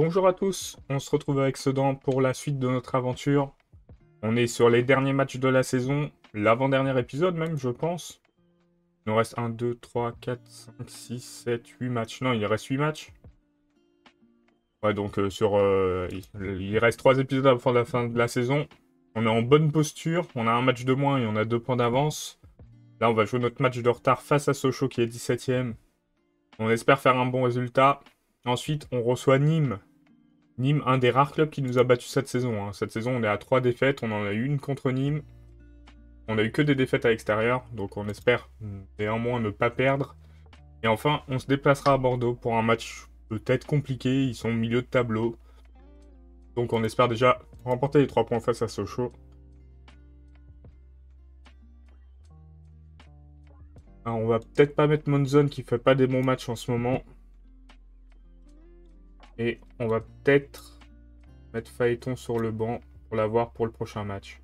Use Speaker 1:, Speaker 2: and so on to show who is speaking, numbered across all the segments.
Speaker 1: Bonjour à tous, on se retrouve avec Sedan pour la suite de notre aventure. On est sur les derniers matchs de la saison, l'avant-dernier épisode même, je pense. Il nous reste 1, 2, 3, 4, 5, 6, 7, 8 matchs. Non, il reste 8 matchs. Ouais, donc il reste 3 épisodes avant la fin de la saison. On est en bonne posture, on a un match de moins et on a 2 points d'avance. Là, on va jouer notre match de retard face à Sochaux qui est 17ème. On espère faire un bon résultat. Ensuite, on reçoit Nîmes. Nîmes, un des rares clubs qui nous a battus cette saison. Hein. Cette saison, on est à 3 défaites. On en a eu une contre Nîmes. On a eu que des défaites à l'extérieur. Donc on espère néanmoins ne pas perdre. Et enfin, on se déplacera à Bordeaux pour un match peut-être compliqué. Ils sont au milieu de tableau. Donc on espère déjà remporter les 3 points face à Sochaux. Alors, on va peut-être pas mettre Monzon qui fait pas des bons matchs en ce moment. Et on va peut-être mettre Phaéton sur le banc pour l'avoir pour le prochain match.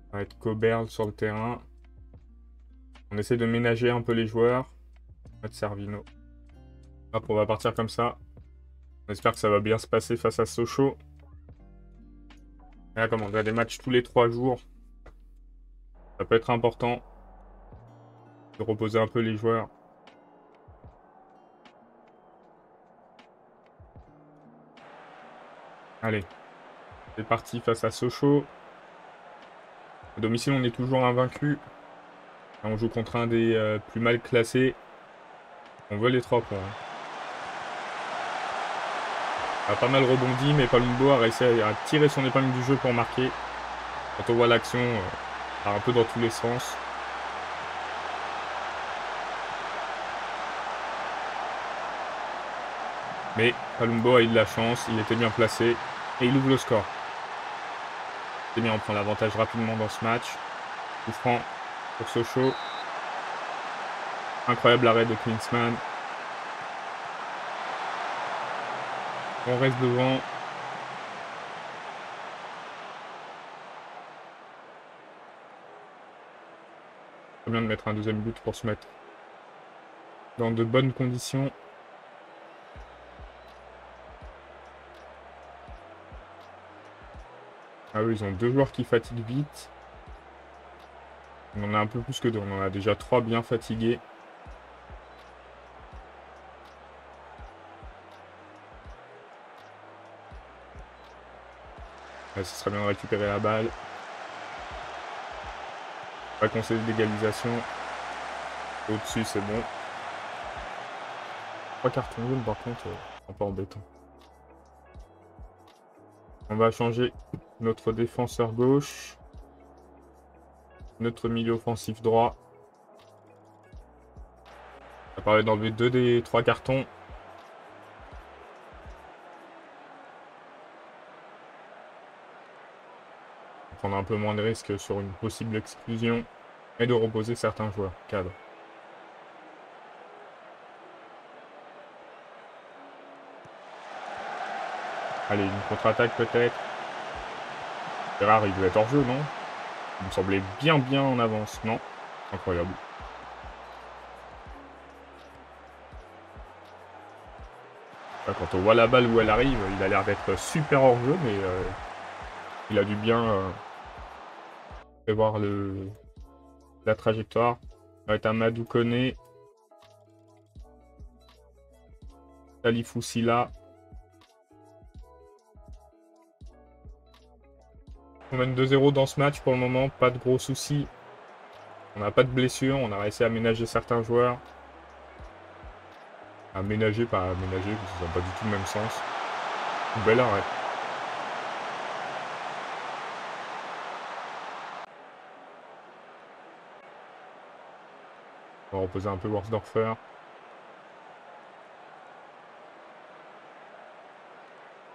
Speaker 1: Ça va être Coberle sur le terrain. On essaie de ménager un peu les joueurs. On va mettre Servino. Hop, on va partir comme ça. On espère que ça va bien se passer face à Sochaux. Et là, comme on a des matchs tous les 3 jours, ça peut être important de reposer un peu les joueurs. Allez, c'est parti face à Sochaux. À domicile, on est toujours invaincu. On joue contre un des plus mal classés. On veut les 3 points. A pas mal rebondi, mais Palumbo a réussi à tirer son épingle du jeu pour marquer. Quand on voit l'action, part un peu dans tous les sens. Mais Palumbo a eu de la chance, il était bien placé et il ouvre le score. C'est bien, on prend l'avantage rapidement dans ce match. Coup franc pour Sochaux. Incroyable arrêt de Klinsmann. On reste devant. C'est bien de mettre un deuxième but pour se mettre dans de bonnes conditions. Ah oui, ils ont 2 joueurs qui fatiguent vite. On en a un peu plus que 2. On en a déjà 3 bien fatigués. Là, ce serait bien de récupérer la balle. Pas concéder d'égalisation. Au-dessus, c'est bon. 3 cartons jaunes, par contre, c'est un peu embêtant. On va changer notre défenseur gauche. Notre milieu offensif droit. Ça permet d'enlever 2 des 3 cartons. Prendre un peu moins de risques sur une possible exclusion et de reposer certains joueurs cadres. Allez, une contre-attaque peut-être. Gérard, il devait être hors jeu, non? Il me semblait bien en avance, non? Incroyable. Là, quand on voit la balle où elle arrive, il a l'air d'être super hors jeu, mais il a dû bien prévoir la trajectoire. Ça va être Amadou Koné. Salif Oussila. On mène 2-0 dans ce match pour le moment, pas de gros soucis. On n'a pas de blessures, on a réussi à ménager certains joueurs. Aménager, pas aménager, parce que ça n'a pas du tout le même sens. Une belle arrêt. On va reposer un peu Worsdorfer.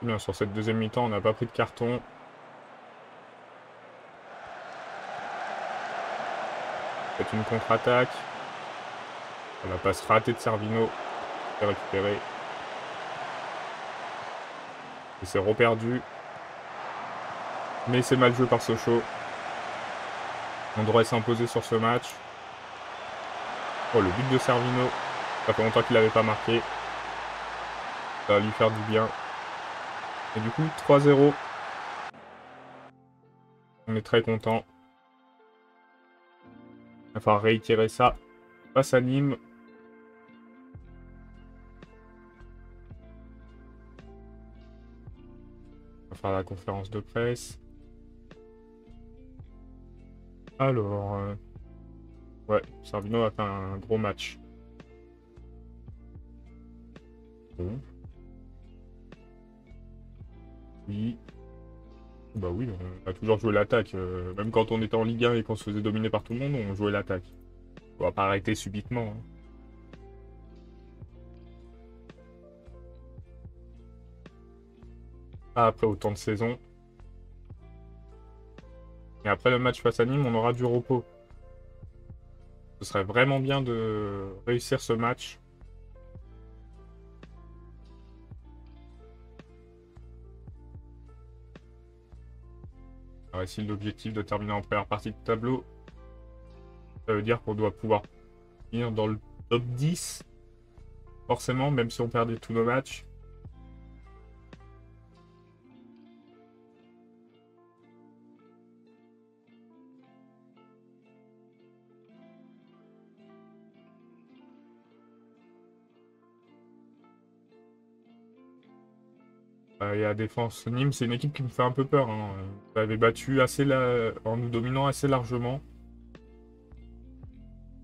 Speaker 1: Bien, sur cette deuxième mi-temps, on n'a pas pris de carton. C'est une contre-attaque. La passe ratée de Servino. C'est récupéré. Et c'est reperdu. Mais c'est mal joué par Sochaux. On devrait s'imposer sur ce match. Oh, le but de Servino. Ça fait longtemps qu'il n'avait pas marqué. Ça va lui faire du bien. Et du coup, 3-0. On est très content. Il va falloir réitérer ça face à Nîmes. On va faire la conférence de presse. Alors, ouais, Servino a fait un gros match. Bon. Oui. Bah oui, on a toujours joué l'attaque. Même quand on était en Ligue 1 et qu'on se faisait dominer par tout le monde, on jouait l'attaque. On va pas arrêter subitement. Hein. Ah, après autant de saisons. Et après le match face à Nîmes, on aura du repos. Ce serait vraiment bien de réussir ce match. Alors ici, l'objectif de terminer en première partie de tableau, ça veut dire qu'on doit pouvoir finir dans le top 10. Forcément, même si on perdait tous nos matchs. Et à défense, Nîmes, c'est une équipe qui me fait un peu peur. Hein. Vous avait battu en nous dominant assez largement.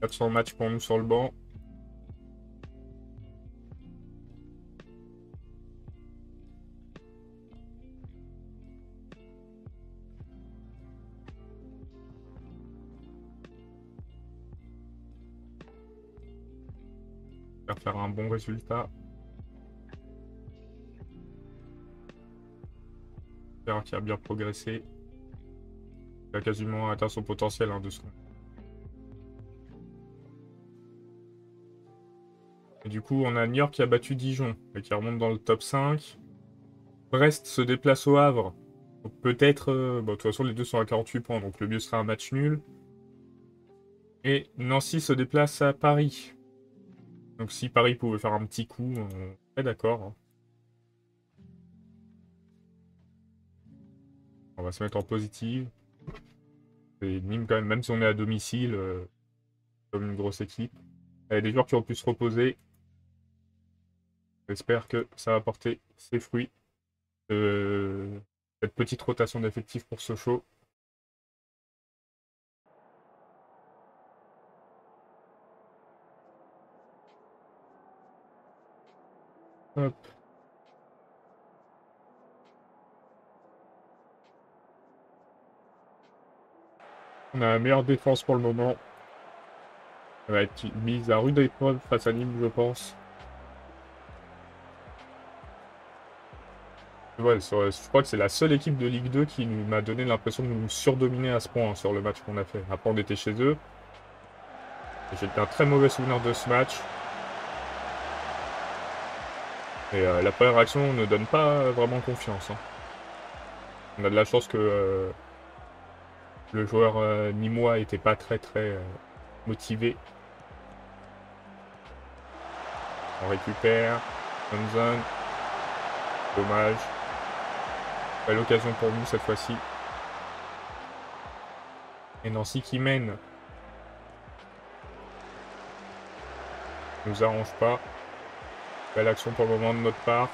Speaker 1: 400 matchs pour nous sur le banc. Faire un bon résultat. J'espère qu'il a bien progressé. Il a quasiment atteint son potentiel hein, de ce qu'on. Et du coup, on a Niort qui a battu Dijon et qui remonte dans le top 5. Brest se déplace au Havre. Peut-être. Bon, de toute façon, les deux sont à 48 points, donc le mieux sera un match nul. Et Nancy se déplace à Paris. Donc si Paris pouvait faire un petit coup, on est d'accord. Hein. On va se mettre en positive. Et Nîmes, quand même, même si on est à domicile, comme une grosse équipe. Il y a des joueurs qui ont pu se reposer. J'espère que ça va porter ses fruits. Cette petite rotation d'effectifs pour Sochaux. Hop. On a la meilleure défense pour le moment. Elle va être mise à rude épreuve face à Nîmes, je pense. Ouais, je crois que c'est la seule équipe de Ligue 2 qui m'a donné l'impression de nous surdominer à ce point hein, sur le match qu'on a fait. Après, on était chez eux. J'ai un très mauvais souvenir de ce match. Et la première action ne donne pas vraiment confiance. Hein. On a de la chance que le joueur nîmois n'était pas très motivé. On récupère. Johnson. Dommage. Belle occasion pour nous cette fois-ci. Et Nancy qui mène. Nous arrange pas. Belle action pour le moment de notre part.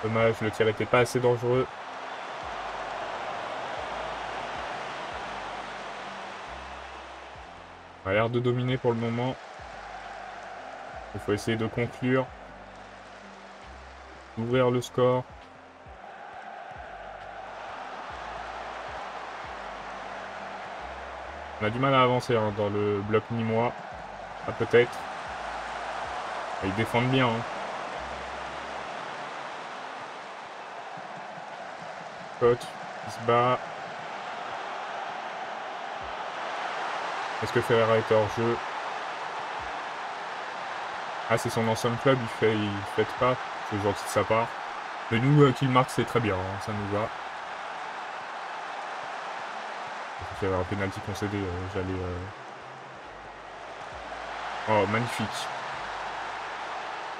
Speaker 1: Dommage, le tir n'était pas assez dangereux. On a l'air de dominer pour le moment. Il faut essayer de conclure. D'ouvrir le score. On a du mal à avancer hein, dans le bloc nîmois. Ah, peut-être. Ils défendent bien. Hein. Coach, il se bat. Est-ce que Ferreira est hors jeu? Ah, c'est son ancien club, il fait pas. C'est gentil de sa part. Mais nous, qu'il marque, c'est très bien. Hein, ça nous va. Il y avait un penalty concédé. Oh, magnifique.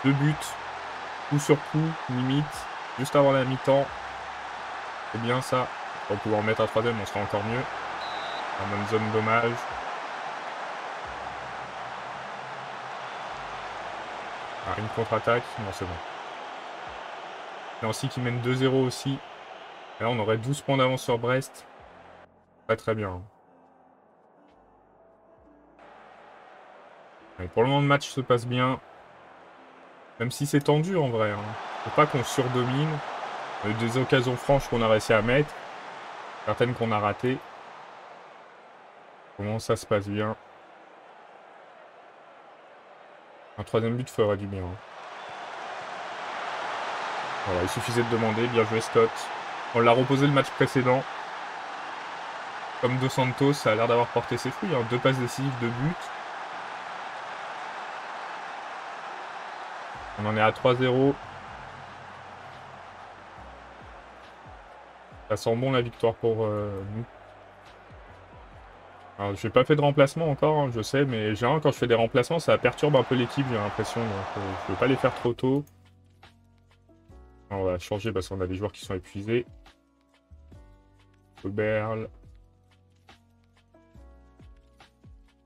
Speaker 1: 2 buts, coup sur coup, limite, juste avant la mi-temps. C'est bien ça. Pour pouvoir en mettre un troisième, on sera encore mieux. En bonne zone dommage. Ah, une contre-attaque. Non, c'est bon. Nancy qui mène 2-0 aussi. Et là, on aurait 12 points d'avance sur Brest. Très très bien. Et pour le moment, le match se passe bien. Même si c'est tendu en vrai. Faut pas qu'on surdomine. On a eu des occasions franches qu'on a réussi à mettre. Certaines qu'on a ratées. Comment ça se passe bien. Un troisième but ferait du bien. Voilà, il suffisait de demander. Bien joué Scott. On l'a reposé le match précédent. Comme Dos Santos, ça a l'air d'avoir porté ses fruits. 2 passes décisives, 2 buts. On en est à 3-0. Ça sent bon la victoire pour nous. Alors, j'ai pas fait de remplacement encore, je sais, mais généralement quand je fais des remplacements, ça perturbe un peu l'équipe, j'ai l'impression. Donc je veux pas les faire trop tôt. On va changer parce qu'on a des joueurs qui sont épuisés. Oberl.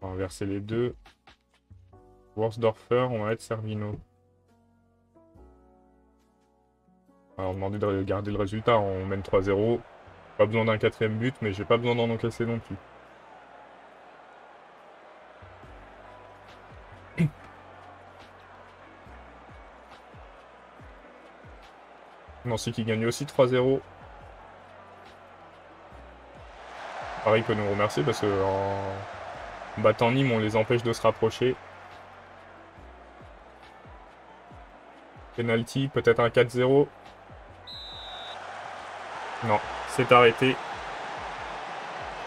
Speaker 1: On va inverser les deux. Worsdorfer, on va mettre Servino. Alors, demander de garder le résultat, on mène 3-0. Pas besoin d'un 4ème but, mais j'ai pas besoin d'en encaisser non plus. Nancy qui gagne aussi 3-0. Paris peut nous remercier parce qu'en battant Nîmes, on les empêche de se rapprocher. Penalty, peut-être un 4-0. Non, c'est arrêté.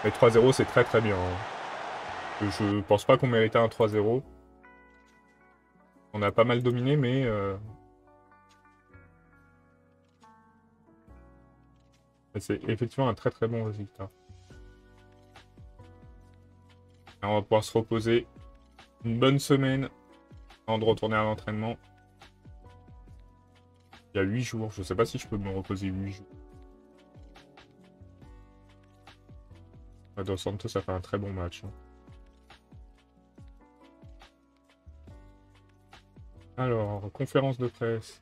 Speaker 1: Mais 3-0, c'est très très bien. Je pense pas qu'on méritait un 3-0. On a pas mal dominé, mais... c'est effectivement un très très bon résultat. Alors, on va pouvoir se reposer une bonne semaine avant de retourner à l'entraînement. Il y a 8 jours. Je sais pas si je peux me reposer 8 jours. Dos Santos, ça fait un très bon match. Alors, conférence de presse.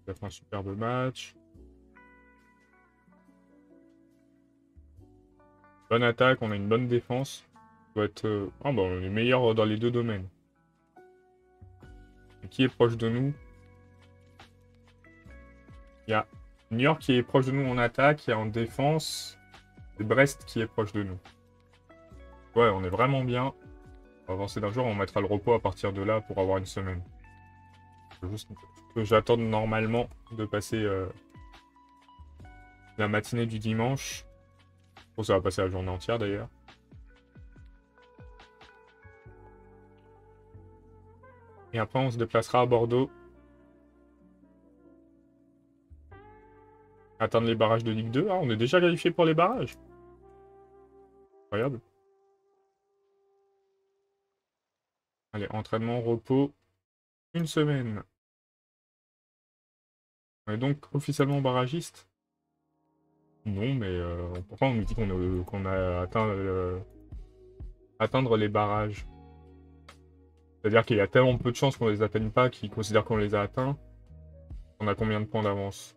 Speaker 1: Ça fait un superbe match. Bonne attaque, on a une bonne défense. On doit être... Ah bah, on est meilleur dans les deux domaines. Et qui est proche de nous? Il y a New York qui est proche de nous en attaque et en défense. C'est Brest qui est proche de nous. Ouais, on est vraiment bien. On va avancer d'un jour, on mettra le repos à partir de là pour avoir une semaine. Juste que j'attende normalement de passer la matinée du dimanche. Bon, ça va passer la journée entière d'ailleurs. Et après, on se déplacera à Bordeaux. Atteindre les barrages de Ligue 2. Ah, on est déjà qualifié pour les barrages. Incroyable. Allez, entraînement, repos. Une semaine. On est donc officiellement barragiste. Non, mais pourquoi on nous dit qu'on a atteint atteindre les barrages? C'est-à-dire qu'il y a tellement peu de chances qu'on les atteigne pas qu'ils considèrent qu'on les a atteints. On a combien de points d'avance?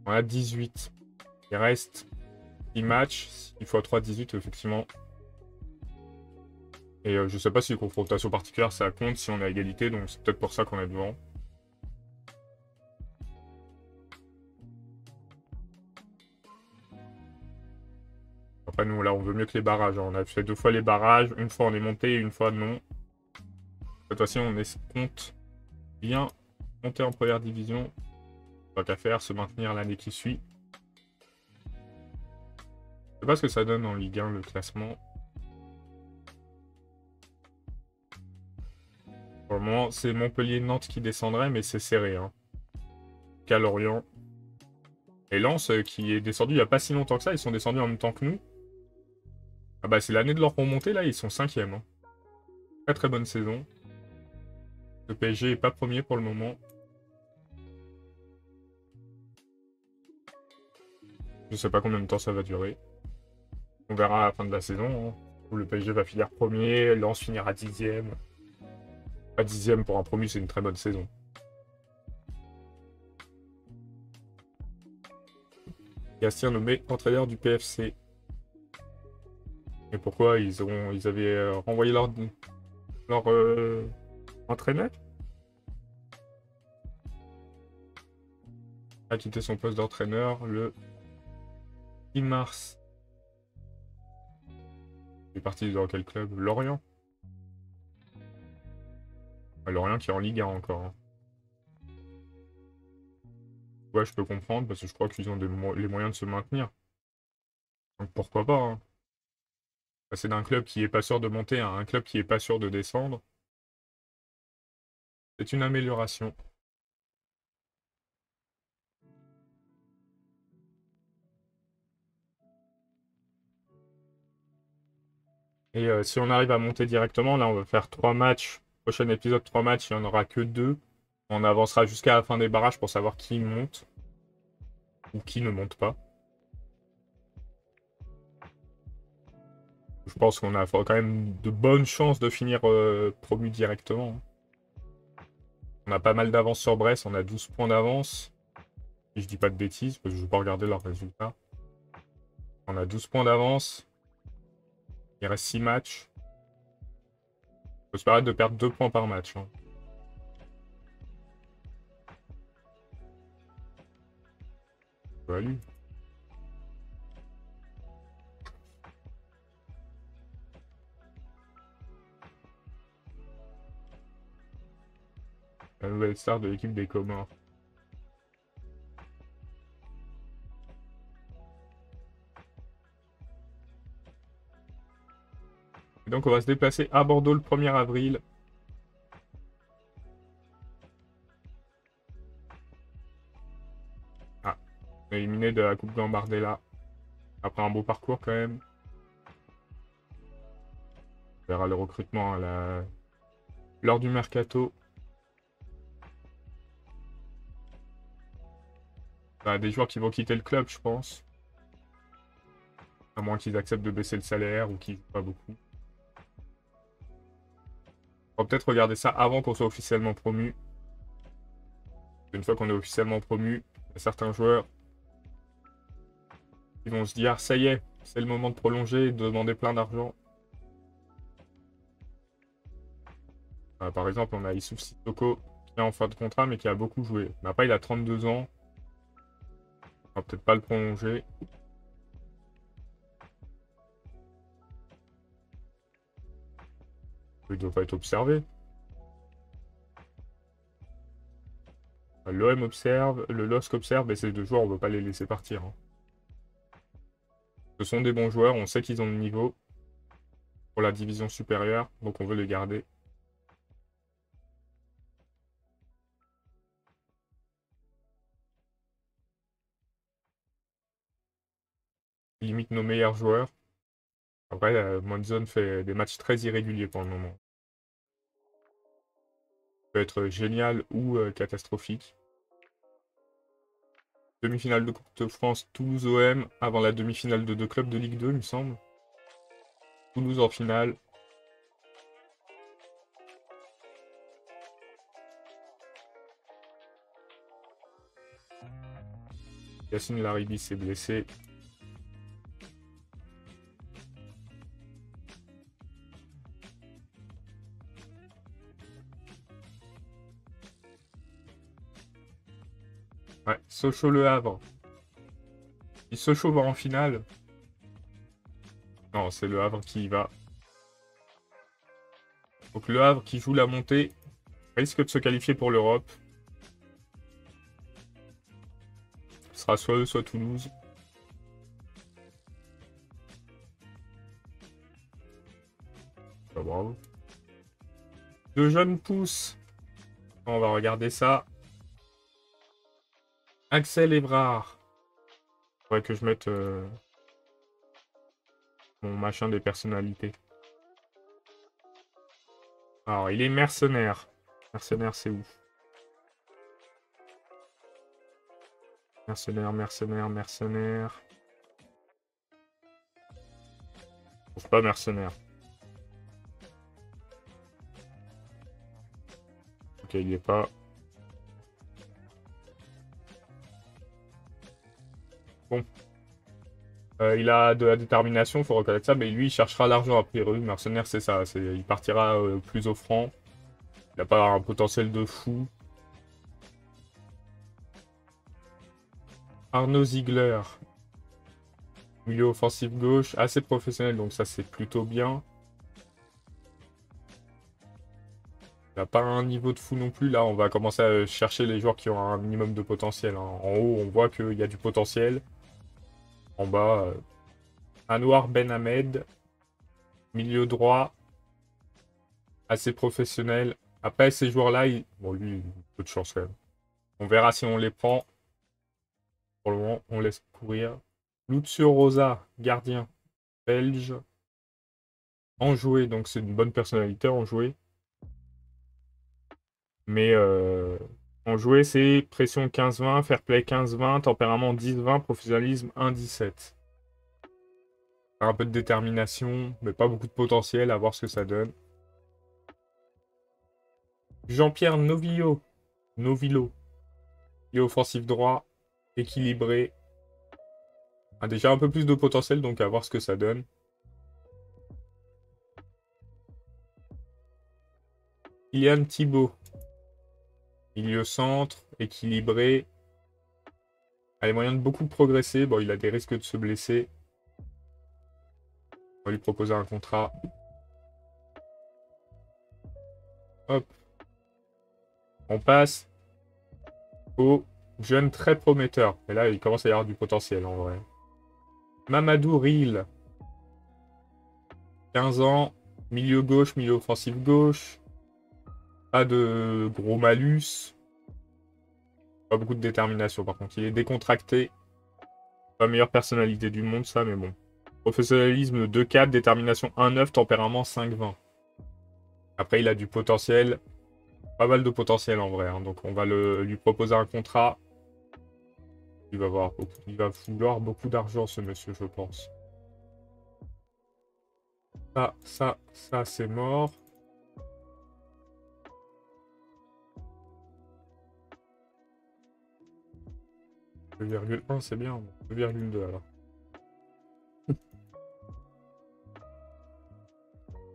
Speaker 1: On a 18. Il reste 6 matchs. 6 x 3, 18, effectivement. Et je sais pas si les confrontations particulières ça compte si on est à égalité, donc c'est peut-être pour ça qu'on est devant. Après nous là on veut mieux que les barrages. On a fait 2 fois les barrages, une fois on est monté et une fois non. Cette fois-ci on compte bien monter en première division. Pas qu'à faire, se maintenir l'année qui suit. Je sais pas ce que ça donne en Ligue 1 le classement. Pour le moment, c'est Montpellier-Nantes qui descendrait, mais c'est serré. Lorient. Et Lens, qui est descendu il n'y a pas si longtemps que ça, ils sont descendus en même temps que nous. Ah bah c'est l'année de leur remontée là, ils sont 5e. Hein. Très très bonne saison. Le PSG est pas premier pour le moment. Je sais pas combien de temps ça va durer. On verra à la fin de la saison. Hein. Où le PSG va finir premier, Lens finira 10e. Pas 10e pour un promu, c'est une très bonne saison. Gastien nommé entraîneur du PFC. Et pourquoi ils avaient renvoyé leur entraîneur a quitté son poste d'entraîneur le 6 mars. Il est parti dans quel club? Lorient. Lorient qui est en Ligue 1 encore. Hein. Ouais, je peux comprendre parce que je crois qu'ils ont les moyens de se maintenir. Donc pourquoi pas. Hein. Passer d'un club qui est pas sûr de monter à un club qui est pas sûr de descendre, c'est une amélioration. Et si on arrive à monter directement, là on va faire 3 matchs. Prochain épisode, 3 matchs, il n'y en aura que 2. On avancera jusqu'à la fin des barrages pour savoir qui monte. Ou qui ne monte pas. Je pense qu'on a quand même de bonnes chances de finir promu directement. On a pas mal d'avance sur Brest, on a 12 points d'avance. Si je dis pas de bêtises, parce que je ne vais pas regarder leurs résultats. On a 12 points d'avance. Il reste 6 matchs. On peut se permettre de perdre 2 points par match. Hein. Salut. La nouvelle star de l'équipe des Comores. Et donc on va se déplacer à Bordeaux le 1er avril. Ah, on est éliminé de la Coupe Gambardella. Après un beau parcours quand même. On verra le recrutement lors du mercato. Il y a des joueurs qui vont quitter le club, je pense. À moins qu'ils acceptent de baisser le salaire ou qu'ils jouent pas beaucoup. On va peut-être regarder ça avant qu'on soit officiellement promu. Une fois qu'on est officiellement promu, il y a certains joueurs qui vont se dire ça y est, c'est le moment de prolonger et de demander plein d'argent. Par exemple, on a Issouf Sissoko qui est en fin de contrat mais qui a beaucoup joué. Mais après, il a 32 ans. On va peut-être pas le prolonger. Il ne doit pas être observé. L'OM observe, le LOSC observe, et ces 2 joueurs, on ne veut pas les laisser partir. Hein. Ce sont des bons joueurs, on sait qu'ils ont le niveau pour la division supérieure, donc on veut les garder. Limite nos meilleurs joueurs. Après, Monzon fait des matchs très irréguliers pour le moment. Ça peut être génial ou catastrophique. Demi-finale de Coupe de France, Toulouse-OM, avant la demi-finale de 2 clubs de Ligue 2, il me semble. Toulouse en finale. Yacine Laribi s'est blessé. Ouais, Sochaux Le Havre. Si Sochaux va en finale. Non, c'est Le Havre qui y va. Donc Le Havre qui joue la montée risque de se qualifier pour l'Europe. Ce sera soit eux, soit Toulouse. Ah, bravo. 2 jeunes pousses. On va regarder ça. Axel Ebrard. Faudrait que je mette mon machin des personnalités. Alors, il est mercenaire. Mercenaire, c'est où? Mercenaire, mercenaire, mercenaire. Je trouve pas mercenaire. Ok, il y est pas. Bon. Il a de la détermination, il faut reconnaître ça, mais lui, il cherchera l'argent a priori. Mercenaire, c'est ça. Il partira plus offrant. Il n'a pas un potentiel de fou. Arnaud Ziegler. Milieu offensif gauche, assez professionnel, donc ça, c'est plutôt bien. Il n'a pas un niveau de fou non plus. Là, on va commencer à chercher les joueurs qui ont un minimum de potentiel, hein. En haut, on voit qu'il y a du potentiel. En bas, Anouar Ben Ahmed. Milieu droit. Assez professionnel. Après, ces joueurs-là, bon, lui, peu de chance quand même. On verra si on les prend. Pour le moment, on laisse courir. Lucio Rosa, gardien. Belge. Enjoué, donc c'est une bonne personnalité, enjoué. Mais enjoué, c'est pression 15-20, fair play 15-20, tempérament 10-20, professionnalisme 1-17. Un peu de détermination, mais pas beaucoup de potentiel, à voir ce que ça donne. Jean-Pierre Novillo. Novillo. Il est offensif droit, équilibré. A déjà un peu plus de potentiel, donc à voir ce que ça donne. Kylian Thibault. Milieu centre, équilibré. A les moyens de beaucoup progresser. Bon, il a des risques de se blesser. On va lui proposer un contrat. Hop. On passe au jeune très prometteur. Et là, il commence à y avoir du potentiel en vrai. Mamadou Ril. 15 ans. Milieu gauche, milieu offensif gauche. Pas de gros malus. Pas beaucoup de détermination par contre. Il est décontracté. Pas meilleure personnalité du monde ça, mais bon. Professionnalisme 2-4, détermination 1-9, tempérament 5-20. Après, il a du potentiel. Pas mal de potentiel en vrai, hein. Donc on va lui proposer un contrat. Il va vouloir beaucoup d'argent ce monsieur, je pense. Ça, c'est mort. « 2,1 c'est bien. 2,2 alors.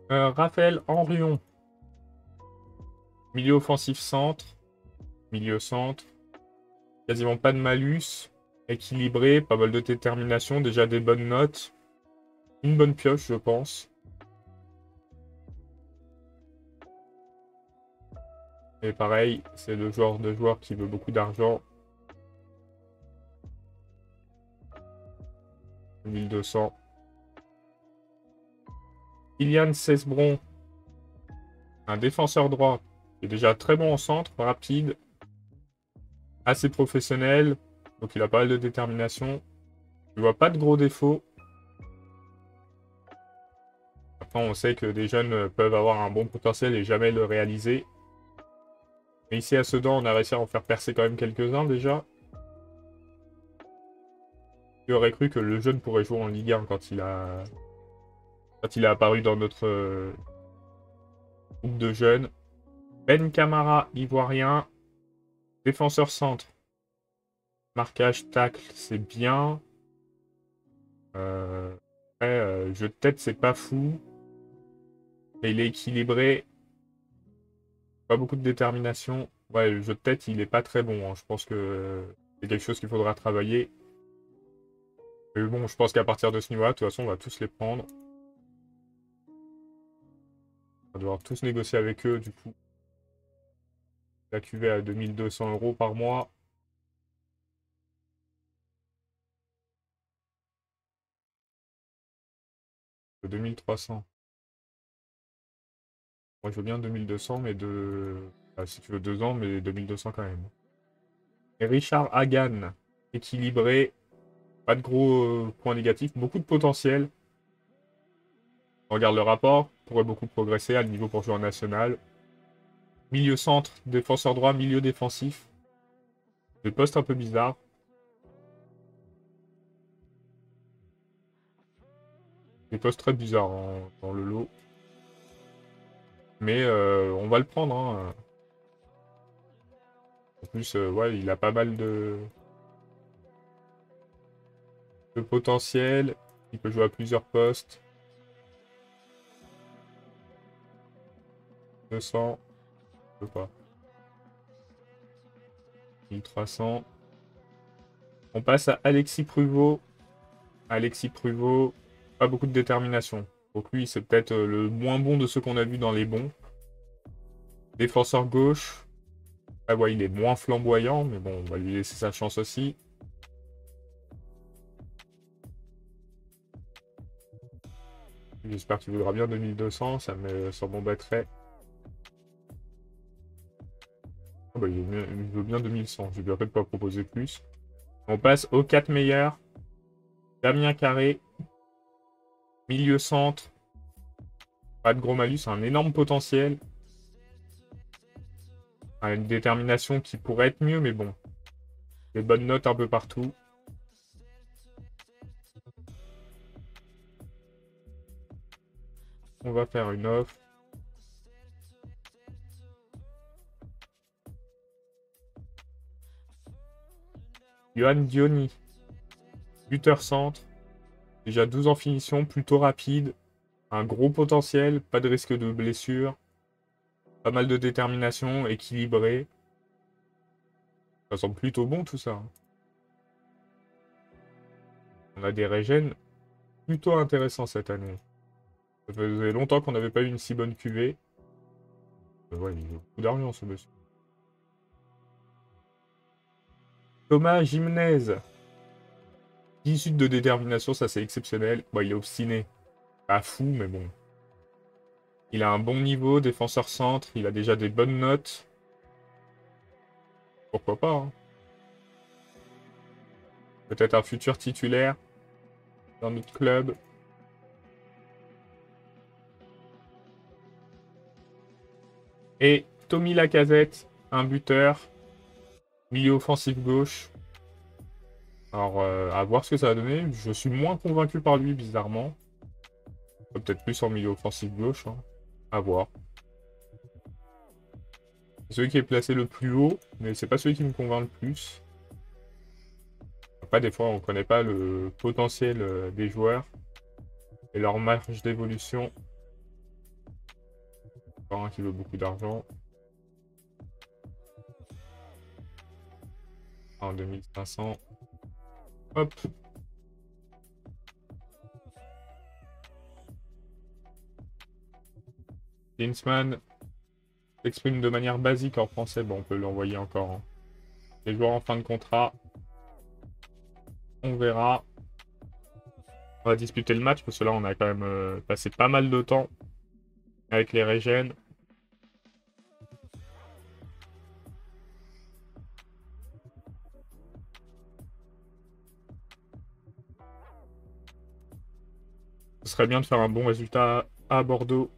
Speaker 1: Raphaël Henrion. Milieu offensif centre. Milieu centre. Quasiment pas de malus. Équilibré, pas mal de détermination, déjà des bonnes notes. Une bonne pioche, je pense. Et pareil, c'est le genre de joueur qui veut beaucoup d'argent. 1200. Kylian Cesbron. Un défenseur droit. Il est déjà très bon en centre, rapide. Assez professionnel. Donc il a pas mal de détermination. Je vois pas de gros défauts. Après, on sait que des jeunes peuvent avoir un bon potentiel et jamais le réaliser. Mais ici, à Sedan, on a réussi à en faire percer quand même quelques-uns déjà. Qui aurait cru que le jeune pourrait jouer en Ligue 1 quand il a apparu dans notre groupe de jeunes. Ben Camara, ivoirien. Défenseur centre. Marquage, tacle, c'est bien. Après, jeu de tête, c'est pas fou. Et il est équilibré. Pas beaucoup de détermination. Ouais, le jeu de tête, il est pas très bon, hein. Je pense que c'est quelque chose qu'il faudra travailler. Mais bon, je pense qu'à partir de ce niveau-là, de toute façon, on va tous les prendre. On va devoir tous négocier avec eux, du coup. La cuvée à 2200 € par mois. De 2300. Moi, je veux bien 2200, mais si tu veux 2 ans, mais 2200 quand même. Et Richard Hagan, équilibré. Pas de gros points négatifs. Beaucoup de potentiel. On regarde le rapport, pourrait beaucoup progresser à le niveau pour jouer en national. Milieu centre, défenseur droit, milieu défensif. Des postes un peu bizarres. Des postes très bizarres dans le lot. Mais on va le prendre. Hein. En plus, ouais, il a pas mal de potentiel. Il peut jouer à plusieurs postes. 200. Je peux pas. 1300. On passe à Alexis Pruvot. Alexis Pruvot, pas beaucoup de détermination. Donc lui, c'est peut-être le moins bon de ceux qu'on a vus dans les bons. Défenseur gauche. Ah ouais, il est moins flamboyant, mais bon, on va lui laisser sa chance aussi. J'espère qu'il voudra bien 2200, ça m'embêterait. Ah bah, il veut bien 2100, j'ai bien fait de pas proposer plus. On passe aux 4 meilleurs. Damien Carré. Milieu centre. Pas de gros malus, un énorme potentiel. Une détermination qui pourrait être mieux, mais bon. Des bonnes notes un peu partout. On va faire une offre. Yohan Diony. Buteur centre. Déjà 12 en finition, plutôt rapide. Un gros potentiel, pas de risque de blessure. Pas mal de détermination, équilibré. Ça semble plutôt bon tout ça. On a des régènes plutôt intéressants cette année. Ça faisait longtemps qu'on n'avait pas eu une si bonne cuvée. Ouais, il a beaucoup d'argent ce monsieur. Thomas Gimnez. 18 de détermination, ça c'est exceptionnel. Bon, il est obstiné. Pas fou, mais bon. Il a un bon niveau, défenseur centre, il a déjà des bonnes notes. Pourquoi pas, hein. Peut-être un futur titulaire dans notre club. Et Tommy Lacazette, un buteur. Milieu offensif gauche. Alors, à voir ce que ça va donner. Je suis moins convaincu par lui, bizarrement. Peut-être plus en milieu offensif gauche. Hein. À voir. C'est celui qui est placé le plus haut, mais c'est pas celui qui me convainc le plus. Après, des fois, on connaît pas le potentiel des joueurs et leur marge d'évolution. Encore un qui veut beaucoup d'argent. En 2500. Hop. Klinsmann s'exprime de manière basique en français. Bon, on peut l'envoyer encore. Hein. Les joueurs en fin de contrat. On verra. On va disputer le match parce que là, on a quand même passé pas mal de temps avec les régènes. Ce serait bien de faire un bon résultat à Bordeaux.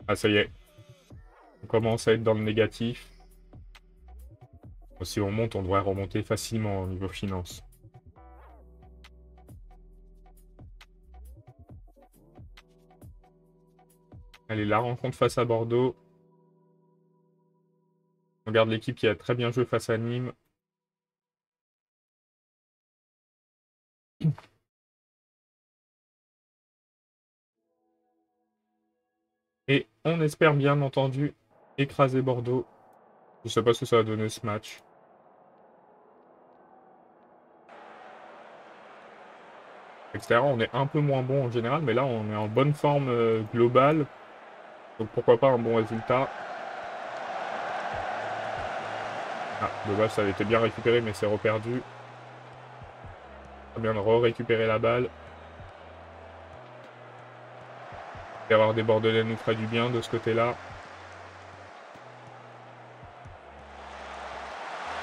Speaker 1: Ah, ça y est. On commence à être dans le négatif. Si on monte, on devrait remonter facilement au niveau finance. Allez, la rencontre face à Bordeaux. On regarde l'équipe qui a très bien joué face à Nîmes. Et on espère bien entendu écraser Bordeaux. Je sais pas ce que ça va donner ce match. Extérieur, on est un peu moins bon en général, mais là on est en bonne forme globale. Donc pourquoi pas un bon résultat. Ah, dommage, ça avait été bien récupéré, mais c'est reperdu. Très bien de récupérer la balle. L'erreur des Bordelais nous ferait du bien de ce côté-là.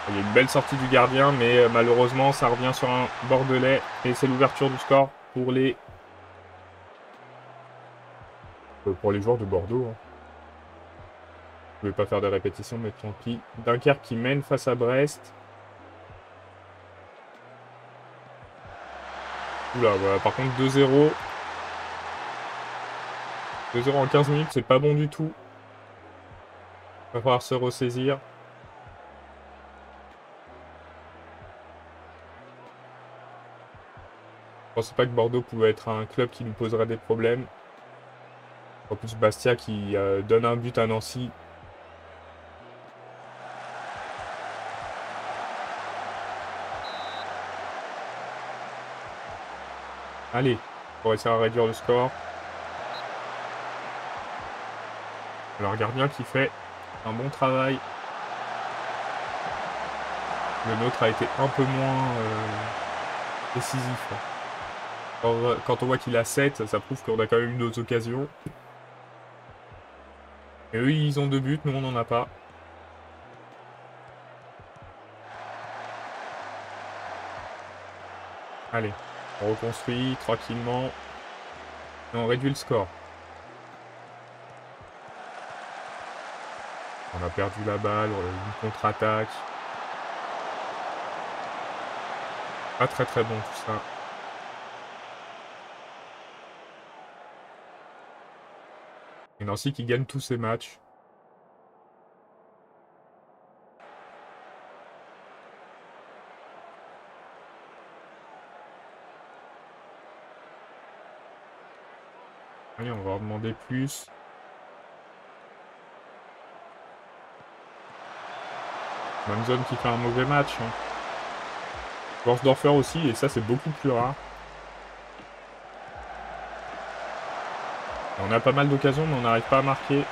Speaker 1: Il y a une belle sortie du gardien, mais malheureusement, ça revient sur un Bordelais. Et c'est l'ouverture du score pour les pour les joueurs de Bordeaux. Hein. Je vais pas faire de répétition, mais tant pis. Dunkerque qui mène face à Brest. Oula, voilà, par contre 2-0. 2-0 en 15 minutes, c'est pas bon du tout. Va falloir se ressaisir. Je pensais pas que Bordeaux pouvait être un club qui nous poserait des problèmes. En plus, Bastia qui donne un but à Nancy. Allez, pour essayer de réduire le score. Alors, gardien qui fait un bon travail. Le nôtre a été un peu moins décisif. Quand on voit qu'il a 7, ça prouve qu'on a quand même eu d'autres occasions. Et eux, ils ont 2 buts, nous, on n'en a pas. Allez, on reconstruit tranquillement. Et on réduit le score. On a perdu la balle, une contre-attaque. Pas très très bon tout ça. Et Nancy qui gagne tous ses matchs. Allez, on va en demander plus. Manzon qui fait un mauvais match. Hein. Worsdorfer aussi, et ça c'est beaucoup plus rare. On a pas mal d'occasions, mais on n'arrive pas à marquer.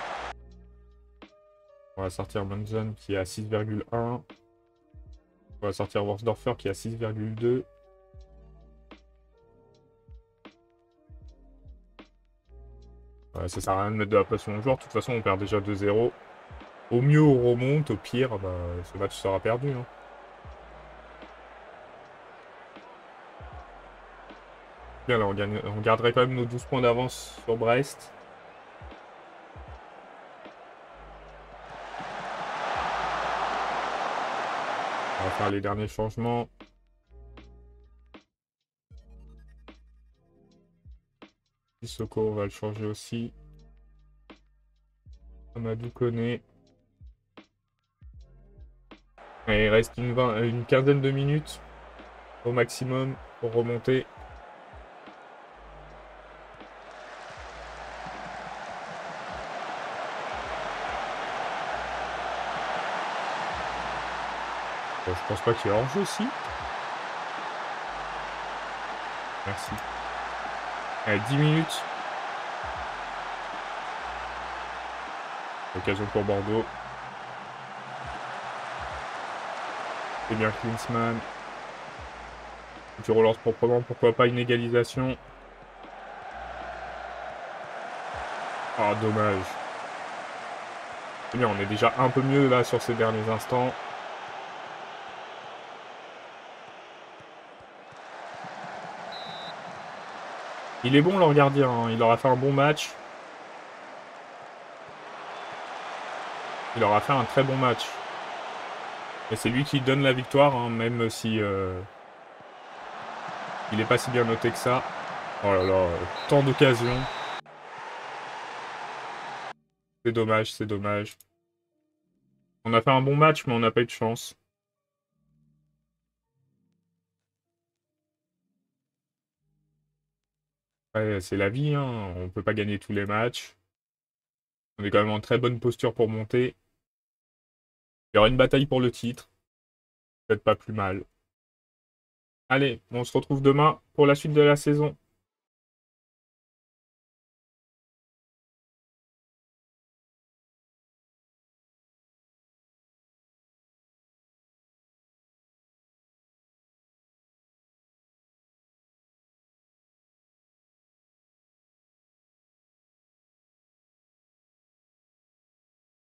Speaker 1: On va sortir Manzon qui est à 6,1. On va sortir Worsdorfer qui est à 6,2. Ouais, ça sert à rien de mettre de la pression aux joueurs. De toute façon, on perd déjà 2-0. Au mieux, on remonte. Au pire, bah, ce match sera perdu. Hein. Bien, là, on garderait quand même nos 12 points d'avance sur Brest. On va faire les derniers changements. Sissoko, on va le changer aussi. Amadou Koné. Et il reste une quinzaine de minutes au maximum pour remonter. Bon, je pense pas qu'il y ait hors-jeu aussi. Merci. Allez, 10 minutes. Occasion pour Bordeaux. C'est bien Klinsmann. Tu relances proprement, pourquoi pas une égalisation. Ah, dommage. C'est bien, on est déjà un peu mieux là sur ces derniers instants. Il est bon leur gardien, hein. Il aura fait un bon match. Il aura fait un très bon match. Et c'est lui qui donne la victoire, hein, même si il n'est pas si bien noté que ça. Oh là là, tant d'occasions. C'est dommage, c'est dommage. On a fait un bon match, mais on n'a pas eu de chance. Ouais, c'est la vie, hein. On peut pas gagner tous les matchs. On est quand même en très bonne posture pour monter. Il y aura une bataille pour le titre. Peut-être pas plus mal. Allez, on se retrouve demain pour la suite de la saison.